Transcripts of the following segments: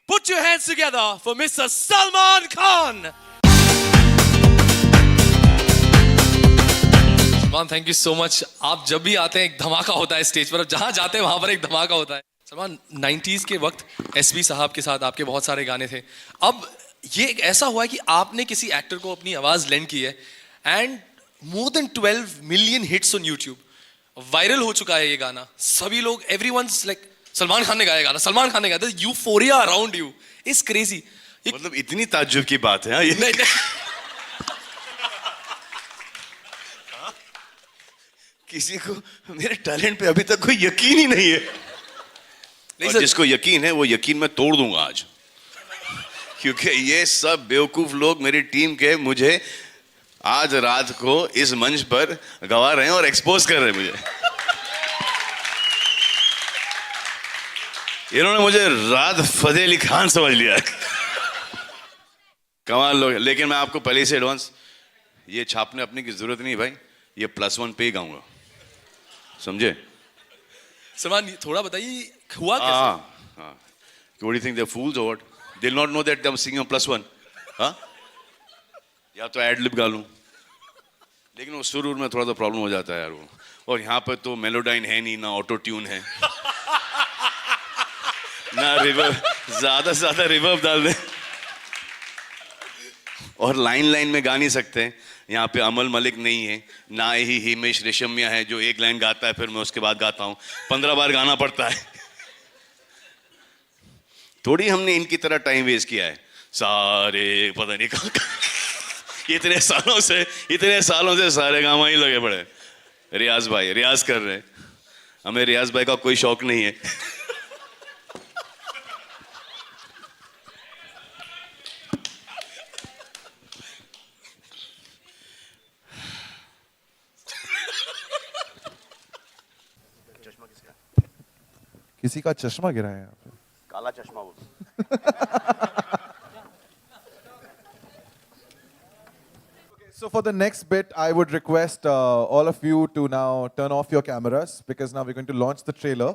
Put your hands together for Mr. Salman Khan. Salman, thank you so much. आप जब भी आते हैं एक धमाका होता है स्टेज पर. जहां जाते हैं वहां पर एक धमाका होता है. सलमान, 90s के वक्त एसपी साहब के साथ आपके बहुत सारे गाने थे. अब ये एक ऐसा हुआ है कि आपने किसी एक्टर को अपनी आवाज लेंड की है and more than 12 million hits on YouTube. Viral हो चुका है ये गाना. सभी लोग, एवरीवनस लाइक सलमान खान ने गाया गाना, सलमान खान ने गाया. Euphoria around you is crazy. मतलब इतनी ताज्जुब की बात है. ये नहीं, नहीं. किसी को मेरे टैलेंट पे अभी तक कोई यकीन ही नहीं है. और जिसको यकीन है वो यकीन मैं तोड़ दूंगा आज, क्योंकि ये सब बेवकूफ लोग मेरी टीम के मुझे आज रात को इस मंच पर गवा रहे हैं और एक्सपोज कर रहे हैं मुझे. इन्होंने मुझे रात फतेह अली खान समझ लिया है. कमाल लोग. लेकिन मैं आपको पहले से एडवांस ये छापने अपने की जरूरत नहीं भाई. ये +1 पे ही गाऊंगा, समझे? सलमान, थोड़ा बताइए हुआ कैसे? What do you think they're fools or what? They'll not know that I'm singing on +1. हाँ? या तो एड लिप गा लूं, लेकिन वो सुर में थोड़ा सा प्रॉब्लम हो जाता है यार वो. और यहाँ पर तो मेलोडाइन है नहीं, ना ऑटो ट्यून है, ना रिवर्ब. ज्यादा से ज्यादा रिवर्ब डाल दे. और लाइन लाइन में गा नहीं सकते. यहाँ पे अमल मलिक नहीं है, ना ही हिमेश रेशमिया है जो एक लाइन गाता है फिर मैं उसके बाद गाता हूँ. 15 बार गाना पड़ता है. थोड़ी हमने इनकी तरह टाइम वेस्ट किया है. सारे पता नहीं कहाँ इतने सालों से सारे गामा ही लगे पड़े. रियाज भाई रियाज कर रहे हैं. हमें रियाज भाई का कोई शौक नहीं है. किसी का चश्मा गिरा है यहाँ पे. काला चश्मा वो. So for the next bit, I would request all of you to now turn off your cameras because now we're going to launch the trailer.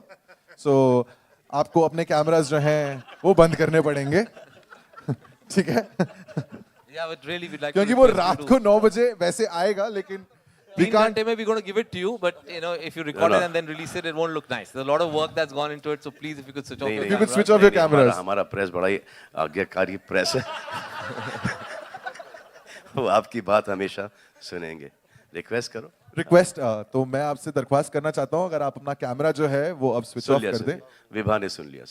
So आपको अपने cameras जो हैं वो बंद करने पड़ेंगे. ठीक है? Yeah, but really we'd like क्योंकि to वो request रात you को to- 9 बजे वैसे आएगा, लेकिन we 3 can't. घंटे में we're going to give it to you, but you know, if you record No, it no. and then release it, it won't look nice. There's a lot of work that's gone into it, so please, if you could switch off your You could cameras. switch off your cameras. हमारा press बड़ा ही आज्ञाकारी press है. वो आपकी बात हमेशा सुनेंगे. Request करो. रिक्वेस्ट तो मैं आपसे दरख्वास्त करना चाहता हूँ, अगर आप अपना कैमरा जो है वो अब स्विच सुन ऑफ लिया कर दें विभा ने सुन लिया.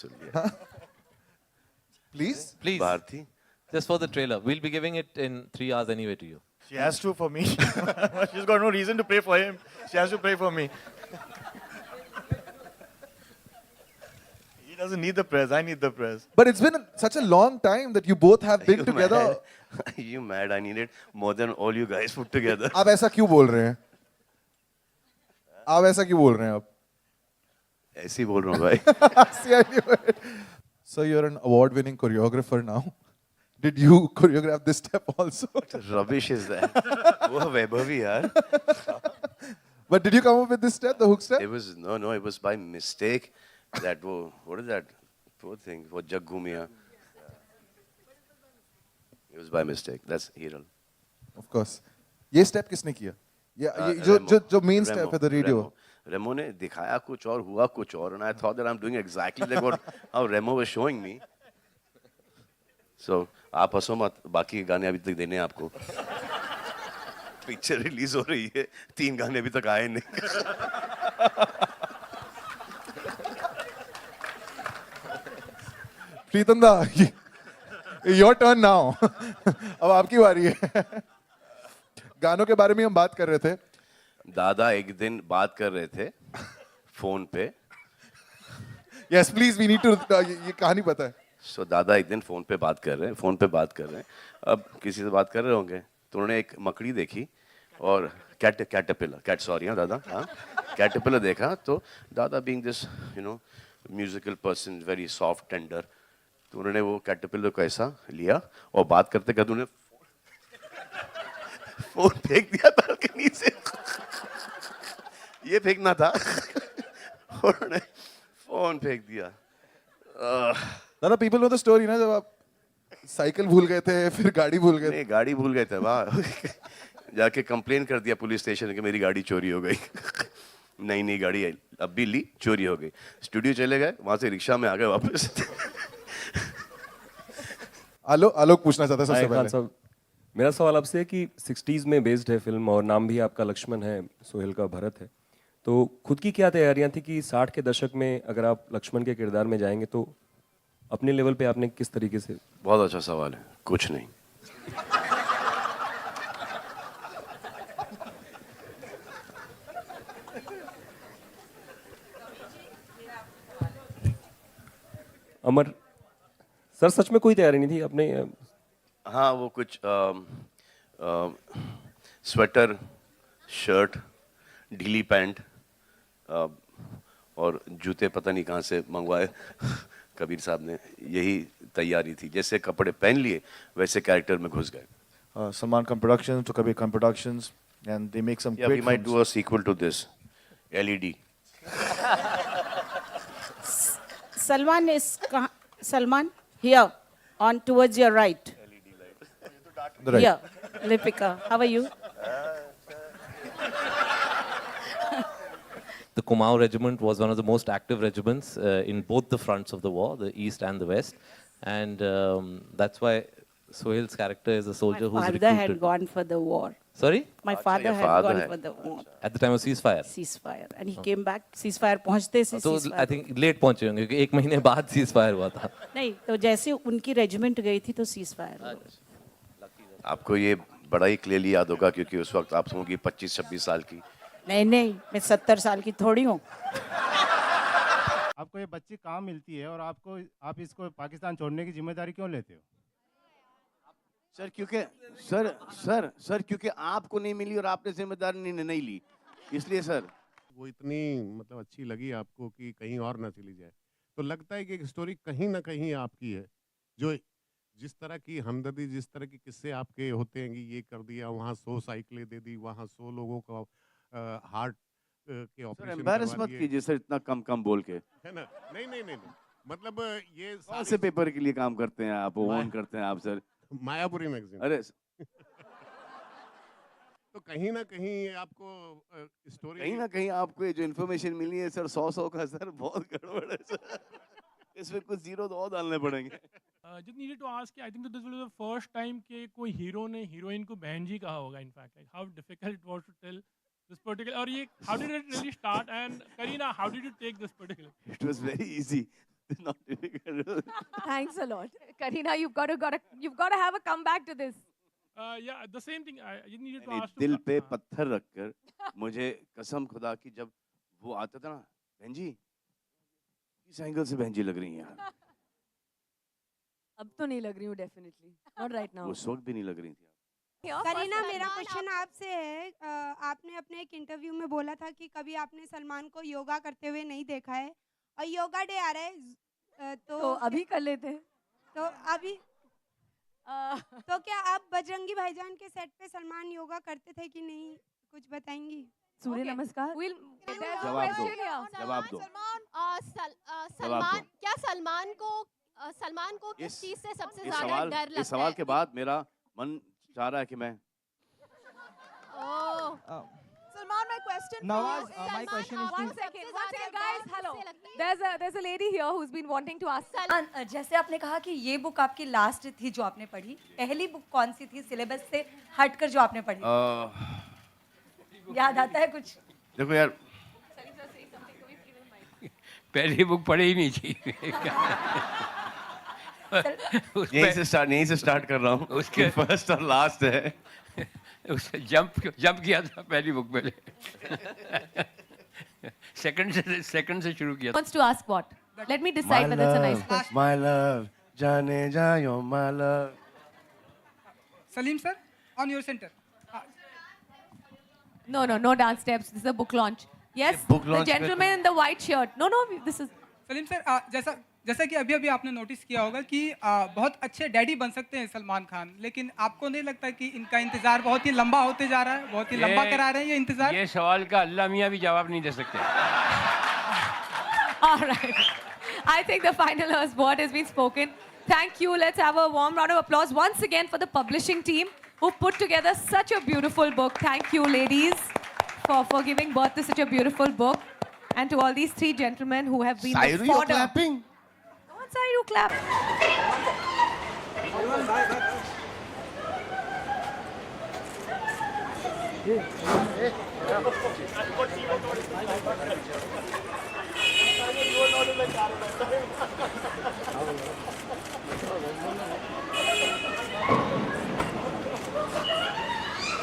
Please. Please, Bharti just for the trailer. We'll be giving it in 3 hours anyway to you. She has to for me. She's got no reason to pray for him. She has to pray for me. He doesn't need the prayers. I need the prayers. But it's been such a long time that you both have been together. You mad? I needed more than all you guys put together. आप ऐसा क्यों बोल रहे हैं? आप ऐसा क्यों बोल रहे हैं आप? ऐसे ही बोल रहा हूँ भाई. See, I knew it. So you're an award-winning choreographer now. Did you choreograph this step also? Rubbish is that? वो वैभवी यार. But did you come up with this step, the hook step? It was no. It was by mistake. That what is that? Poor thing. वो जग घूमिया. It was by mistake. That's Hiral. Of course. ये step किसने किया? ये जो main step है the radio. Remo ने दिखाया कुछ और हुआ कुछ और, and I thought that I'm doing exactly like what how Remo was showing me. So आप हंसो मत, बाकी गाने अभी तक देने हैं आपको. पिक्चर रिलीज हो रही है, 3 गाने अभी तक आए नहीं. प्रीतम दा, your turn now. अब आपकी बारी है. गानों के बारे में हम बात कर रहे थे. दादा एक दिन बात कर रहे थे फोन पे. Yes, please, we need to. ये कहानी पता है. So दादा एक दिन फोन पे बात कर रहे हैं. अब किसी से बात कर रहे होंगे तो उन्होंने एक मकड़ी देखी और कैटरपिलर दादा कैटरपिलर देखा. तो दादा being this musical person, very soft tender, तो उन्होंने वो कैटरपिलर को ऐसा लिया और बात करते करते उन्होंने फोन फेंक दिया बालकनी से. ये फेंकना था. उन्होंने फोन फेंक दिया. दादा पीपल नो द स्टोरी ना, जब आप साइकिल भूल गए थे फिर गाड़ी भूल गए थे. नहीं, गाड़ी भूल गए थे वाह. जाके कंप्लेन कर दिया पुलिस स्टेशन कि मेरी गाड़ी चोरी हो गई. नई गाड़ी है, अब भी ली, चोरी हो गई. स्टूडियो चले गए, वहां से रिक्शा में आ गए वापस. आलोक पूछना चाहता है सबसे हाय खान पहले. साहब, मेरा सवाल आपसे है कि 60s में बेस्ड है फिल्म और नाम भी आपका लक्ष्मण है, सोहेल का भरत है, तो खुद की क्या तैयारियां थी कि 60 के दशक में अगर आप लक्ष्मण के किरदार में जाएंगे तो अपने लेवल पे आपने किस तरीके से? बहुत अच्छा सवाल है. कुछ नहीं. अमर सर, सच में कोई तैयारी नहीं थी अपने? हाँ, वो कुछ स्वेटर, शर्ट, ढीली पैंट और जूते पता नहीं कहाँ से मंगवाए. कबीर साहब ने, यही तैयारी थी. जैसे कपड़े पहन लिए वैसे कैरेक्टर में घुस गए. Salman Khan Productions to Kabir Khan Productions, and they make some Yeah, we great might films. do a sequel to this. LED. Salman is Salman here on towards your right. The right. Here, Lipika, how are you? The Kumaon regiment was one of the most active regiments in both the fronts of the war, the east and the west, and that's why Sohail's character is a soldier My who's father recruited. had gone for the war. Sorry? My father your had father gone had for the war. At the time of ceasefire. Ceasefire. And he came back. Ceasefire पहुंचते से So ceasefire. I think late पहुंचे होंगे क्योंकि 1 महीने बाद ceasefire हुआ था. नहीं, तो जैसे उनकी रेजिमेंट गई थी तो ceasefire हुआ. आपको ये बड़ा ही क्लियरली याद होगा क्योंकि उस वक्त आप होंगी 25-26 साल की. नहीं, मैं 70 साल की थोड़ी हूँ. आपको ये बच्ची कहाँ मिलती है और आप इसको पाकिस्तान छोड़ने की जिम्मेदारी क्यों लेते हो? सर क्योंकि सर क्योंकि आपको नहीं मिली और आपने जिम्मेदारी नहीं ली, इसलिए सर. वो इतनी मतलब अच्छी लगी आपको कि कहीं और ना चली जाए, तो लगता है कि एक स्टोरी कहीं ना कहीं आपकी है, जो जिस तरह की हमदर्दी, जिस तरह के किस्से आपके होते हैं कि ये कर दिया, वहाँ 100 साइकिलें दे दी, वहाँ 100 लोगों का हार्ट के सर ऑपरेशन एम्बैरस करवा मत दिए, कीजिए सर इतना कम बोल के. है ना? नहीं, मतलब ये कौन से पेपर के लिए काम करते हैं आप, ओन करते हैं आप सर? मायापुरी मैगजीन. अरे तो कहीं ना कहीं आपको स्टोरी, कहीं ना कहीं आपको ये जो इन्फॉर्मेशन मिली है सर 100 का सर बहुत गड़बड़ है सर. इसमें कुछ जीरो तो और डालने पड़ेंगे. just needed to ask, I think that this was the first time कि कोई हीरो ने हीरोइन को बहन जी कहा होगा. In fact, like how difficult it was to tell this particular, और ये how did it really start, and Kareena, how did you take this particular? It was very easy. Not difficult. Thanks a lot. Kareena, you've got to have a comeback to this. Yeah, the same thing. I just needed to मैंने ask. दिल पे पत्थर रखकर मुझे कसम खुदा की जब वो आता था ना, बहन जी इस एंगल से बहन जी लग रही हैं यार. अब तो नहीं लग रही हूँ definitely. Not right now. उस वक्त भी नहीं लग रही थी. करीना, मेरा क्वेश्चन आपसे है. आपने अपने एक इंटरव्यू में बोला था कि कभी आपने सलमान को योगा करते हुए नहीं देखा है, और योगा डे आ रहा है तो अभी कर लेते हैं. तो अभी तो क्या आप बजरंगी भाईजान के सेट पे सलमान योगा करते थे कि नहीं, कुछ बताएंगी? सूर्य नमस्कार. जवाब दो. सलमान, क्या सलमान को किस चीज से सबसे ज्यादा डर लगता है? इस सवाल के बाद मेरा मन चाह रहा है कि मैं Salman, my question Nawaz, for you. my question is One second, guys. Hello. There's a lady here who's been wanting to ask. जैसे आपने कहा कि ये बुक आपकी लास्ट थी जो आपने पढ़ी, पहली बुक कौन सी थी सिलेबस से हटकर जो आपने पढ़ी? याद आता है कुछ? देखो यार, पहली बुक पढ़ी ही नहीं थी. यहीं से स्टार्ट कर रहा हूँ. उसके फर्स्ट और लास्ट है. उससे जंप किया था पहली बुक में. सेकंड से शुरू किया. Wants to ask what? Let me decide whether it's a nice question. My love, जाने जाओ my love. Salim sir, on your center. No dance steps. This is a book launch. Yes, book the launch gentleman in the white shirt. No, this is. Salim sir, जैसा कि अभी आपने notice किया होगा कि बहुत अच्छे डैडी बन सकते हैं सलमान खान, लेकिन आपको नहीं लगता कि इनका इंतजार बहुत ही लंबा होते जा रहा है, बहुत ही लंबा करा रहे हैं ये इंतजार? ये सवाल का अल्लाह मियाँ भी जवाब नहीं दे सकते. All right. I think the final word has been spoken. Thank you. Let's have a warm round of applause once again for the publishing team who put together such a beautiful book. Thank you, ladies, for giving birth to such a beautiful book. And to all these three gentlemen who have been Sairu, the you're fodder. clapping? Go on, Sairu, clap.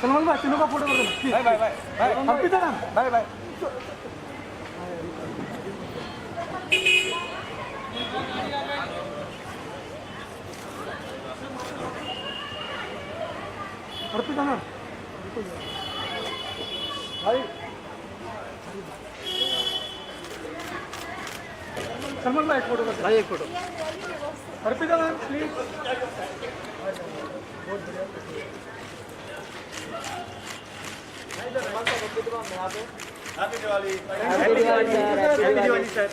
Salman भाई तीनों का photo कर दो bye bye bye happy जन्म bye bye happy जन्म भाई सलमान भाई एक फोटो कर भाई एक फोटो हैप्पी जन्म प्लीज बहुत बढ़िया happy Diwali happy Diwali sir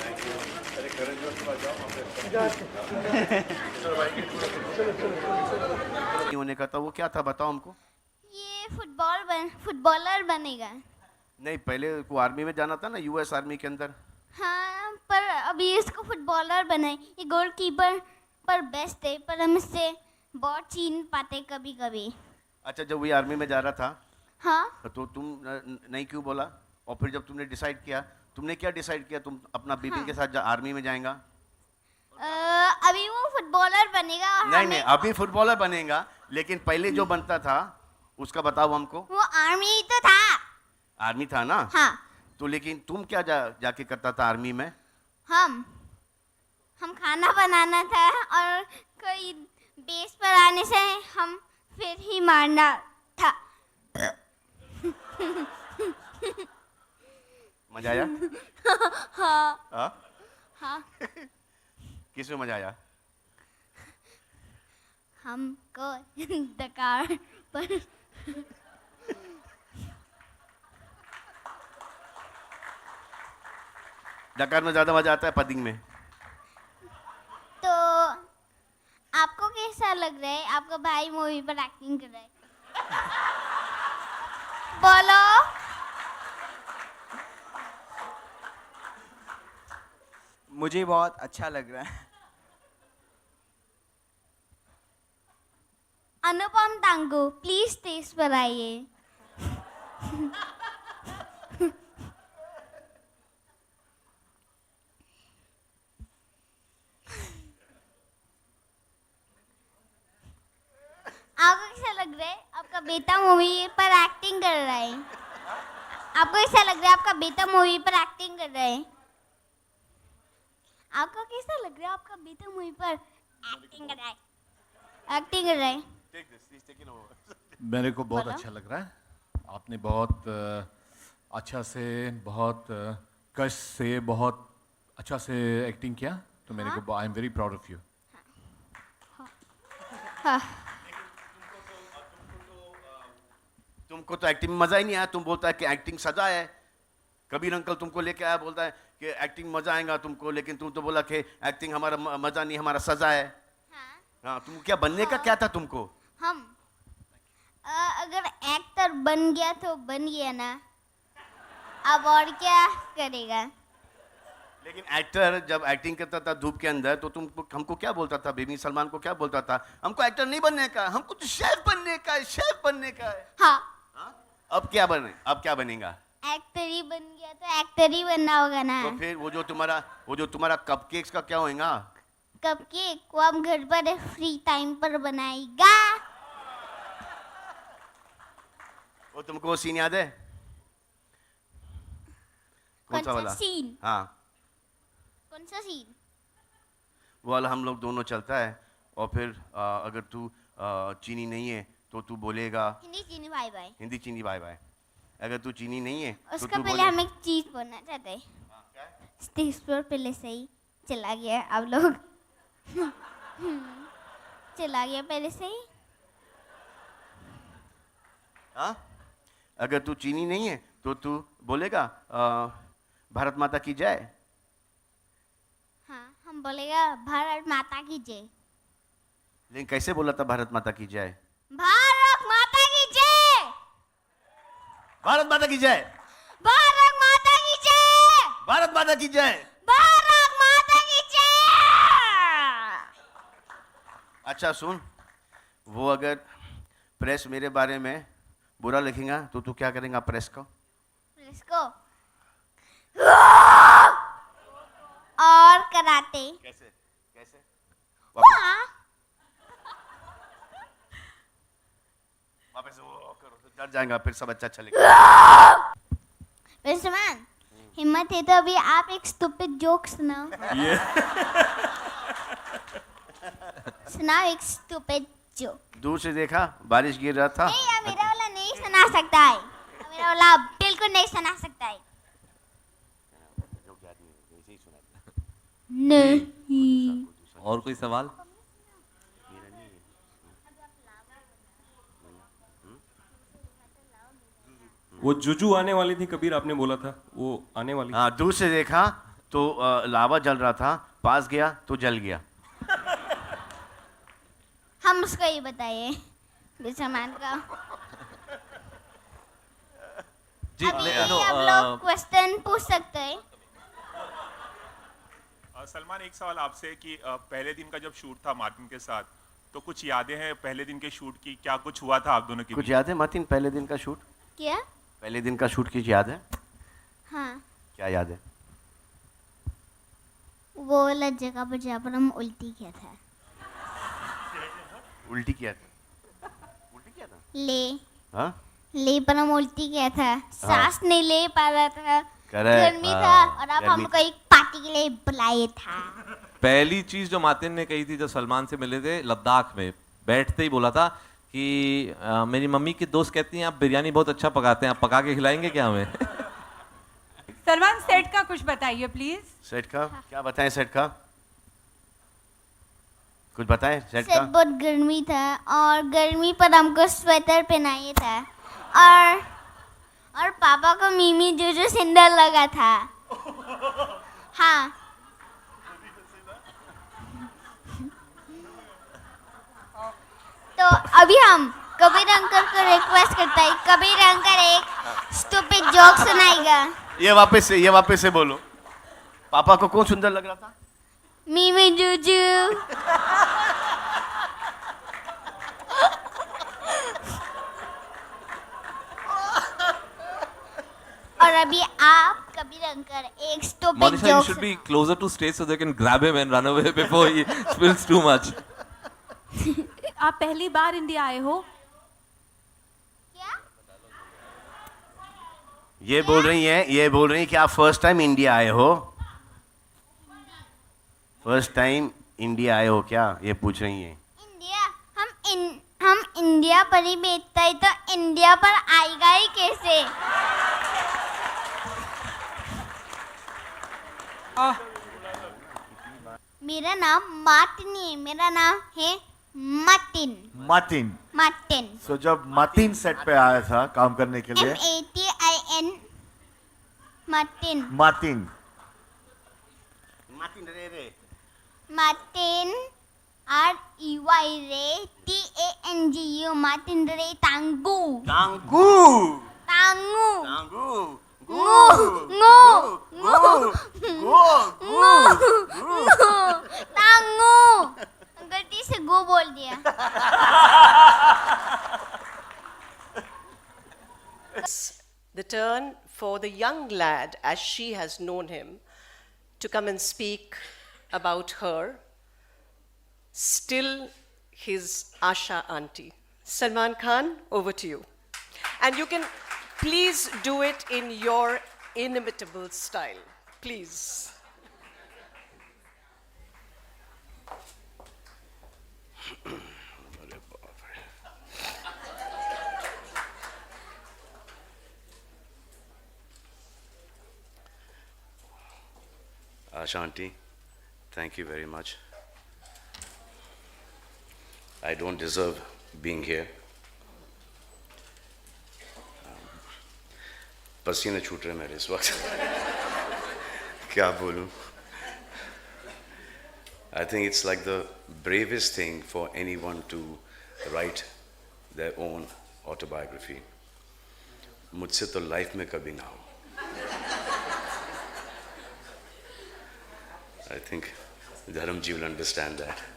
होने का था वो क्या था बताओ हमको। ये फुटबॉलर बनेगा। नहीं पहले को आर्मी में जाना था ना, यूएस आर्मी के अंदर। हाँ पर अभी इसको फुटबॉलर बनाए। ये गोलकीपर पर बेस्ट है, पर हम इससे बहुत छीन पाते कभी कभी। अच्छा जब वो आर्मी में जा रहा था हाँ तो तुम नहीं क्यों बोला? और फिर जब तुमने डिसाइड किया, तुमने क्या डिसाइड किया तुम अपना बीबी के साथ आर्मी में जाएगा? अभी वो फुटबॉलर बनेगा और नहीं नहीं अभी फुटबॉलर बनेगा, लेकिन पहले जो बनता था उसका बताओ हमको। वो आर्मी तो था। आर्मी था ना? हाँ। तो लेकिन तुम क्या जाके करता था आर्मी में? हम खाना बनाना था और कोई बेस पर आने से हम फिर ही मारना था। मजा आया? हाँ हाँ? हाँ किसमें मजा आया? हमको डकार पर डकार में ज्यादा मजा आता है पदिंग में? तो आपको कैसा लग रहा है? आपका भाई मूवी पर एक्टिंग कर रहा है। बोलो। मुझे बहुत अच्छा लग रहा है। अनुपम तांगू प्लीज स्टेज पर आइए। आपको कैसा लग रहा है? आपका बेटा मूवी पर एक्टिंग कर रहा है। आपको कैसा लग रहा है? आपका बेटा मूवी पर एक्टिंग कर रहा है। आपको कैसा लग रहा है? आपका बेटा मूवी पर एक्टिंग कर रहा है। एक्टिंग कर रहा है। मेरे को बहुत बोलो। अच्छा लग रहा है। आपने बहुत अच्छा से, बहुत कष्ट से, बहुत अच्छा से एक्टिंग किया, तो मेरे को I am very proud of you. हाँ। तुमको तो एक्टिंग में मजा ही नहीं आया। तुम बोलता है कि एक्टिंग सजा है। कबीर अंकल तुमको लेके आया, बोलता है कि एक्टिंग मजा आएगा तुमको, लेकिन तुम तो बोला कि एक्टिंग हमारा मजा नहीं, हमारा सजा है। हाँ तुम क्या बनने का क्या था तुमको? हम अगर एक्टर बन गया तो बन गया ना, अब और क्या करेगा? लेकिन एक्टर जब एक्टिंग करता था धूप के अंदर तो तुमको हमको क्या बोलता था? बेबी सलमान को क्या बोलता था? हमको एक्टर नहीं बनने का, हमको तो शेफ बनने का है, शेफ बनने का है। हाँ। अब क्या बने? अब क्या बनेगा? एक्टर ही बन गया तो एक्टर ही बनना होगा ना। तो फिर वो जो तुम्हारा कपकेक्स का क्या होएगा? कपकेक को हम घर पर फ्री टाइम पर बनाएगा। वो तुमको वो सीन याद है? कौन सा वाला सीन? हाँ कौन सा सीन? वो वाला हम लोग दोनों चलता है और फिर अगर तू चीनी नहीं है तो तू बोलेगा हिंदी चीनी बाय बाय। हिंदी चीनी बाय बाय। अगर तू चीनी नहीं है तो उसका तू पहले हम एक चीज बोलना चाहते हैं। स्टेज पर पहले से ही चला गया आप लोग। चला गया पहले से ही। हाँ अगर तू चीनी नहीं है तो तू बोलेगा भारत माता की जय। हाँ हम हम बोलेगा भारत माता की जय। लेकिन कैसे बोला था भारत माता की जय? भारत माता की जय। भारत माता की जय। भारत माता की जय। भारत माता की जय। भारत माता की जय। अच्छा सुन, वो अगर प्रेस मेरे बारे में बुरा लिखेगा तो तू क्या करेगा प्रेस को? प्रेस को और कराते। कैसे कैसे? वापस वो करो तो डर जाएगा, फिर सब अच्छा चलेगा। विश्वमान, हिम्मत है तो अभी आप एक स्टूपिड जोक सुनाओ। सुनाओ एक स्टूपिड जोक। दूर से देखा बारिश गिर रहा था। नहीं, मेरा वाला नहीं सुना सकता है। मेरा वाला बिल्कुल नहीं सुना सकता है। नहीं। और कोई सवाल? वो जुजू आने वाली थी कबीर, आपने बोला था वो आने वाली। हाँ, दूर से देखा तो लावा जल रहा था, पास गया तो जल गया। हम उसको ही बताइए विश्वमान का। अभी आप लोग क्वेश्चन पूछ सकते हैं। सलमान, एक सवाल आपसे कि पहले दिन का जब शूट था मार्टिन के साथ, तो कुछ यादें हैं पहले दिन के शूट की? क्या कुछ हुआ था आप दोनों के कुछ याद है मार्टिन पहले दिन का शूट? क्या? पहले दिन का शूट की याद है? हाँ। क्या याद है? वो वाला जगह पर जहाँ पर हम उल्टी किया था। उल्टी किया था? उल्टी किया था? हाँ? ले पर हम उल्टी किया था, सांस नहीं ले पा रहा था, गर्मी था और आप हमको एक पार्टी के लिए बुलाए था। पहली चीज जो मार्टिन ने कही थी जब सलमान से मिले थे लद्दाख में, बैठते ही बोला था कि मेरी मम्मी की दोस्त कहती हैं आप बिरयानी बहुत अच्छा पकाते हैं, आप पका के खिलाएंगे क्या हमें? सलमान, सेट का कुछ बताइए प्लीज। सेट का क्या बताएं? सेट का कुछ बताएं? सेट का बहुत गर्मी था और गर्मी पर हमको स्वेटर पहनाया था और पापा को मीमी जो सुंदर लगा था। हाँ। तो अभी हम कबीर अंकल को रिक्वेस्ट करता है, कबीर अंकल एक स्टूपिड जोक सुनाएगा। ये वापस से बोलो। पापा को कौन सुंदर लग रहा था? मीमी जूजू। और अभी आप कबीर अंकल एक stupid Monisha, you joke. should be closer to stage so they can grab him and run away before he spills too much. आप पहली बार इंडिया आए हो? ये बोल रही हैं कि आप फर्स्ट टाइम इंडिया आए हो? फर्स्ट टाइम इंडिया आए हो क्या? ये पूछ रही हैं। इंडिया हम इंडिया पर ही बेचता है तो इंडिया पर आएगा ही कैसे? मेरा नाम मार्टिन नहीं है, मेरा नाम है मार्टिन। मार्टिन। मार्टिन। सो जब मार्टिन सेट पे आया था काम करने के लिए, MATIN Martin. Martin Martin REY रे TANGU मार्टिन रे तांगू। तांगू। तांगू। तांगू। तांगू। गलती से गो बोल दिया। The turn for the young lad, as she has known him, to come and speak about her, still his Asha auntie. Salman Khan, over to you. And you can please do it in your inimitable style. Please. Asha auntie, thank you very much. I don't deserve being here. पसीने छूट रहे मेरे इस वक्त। क्या बोलूं? I think it's like the bravest thing for anyone to write their own autobiography. मुझसे तो लाइफ में कभी ना हो. I think Dharamji will understand that.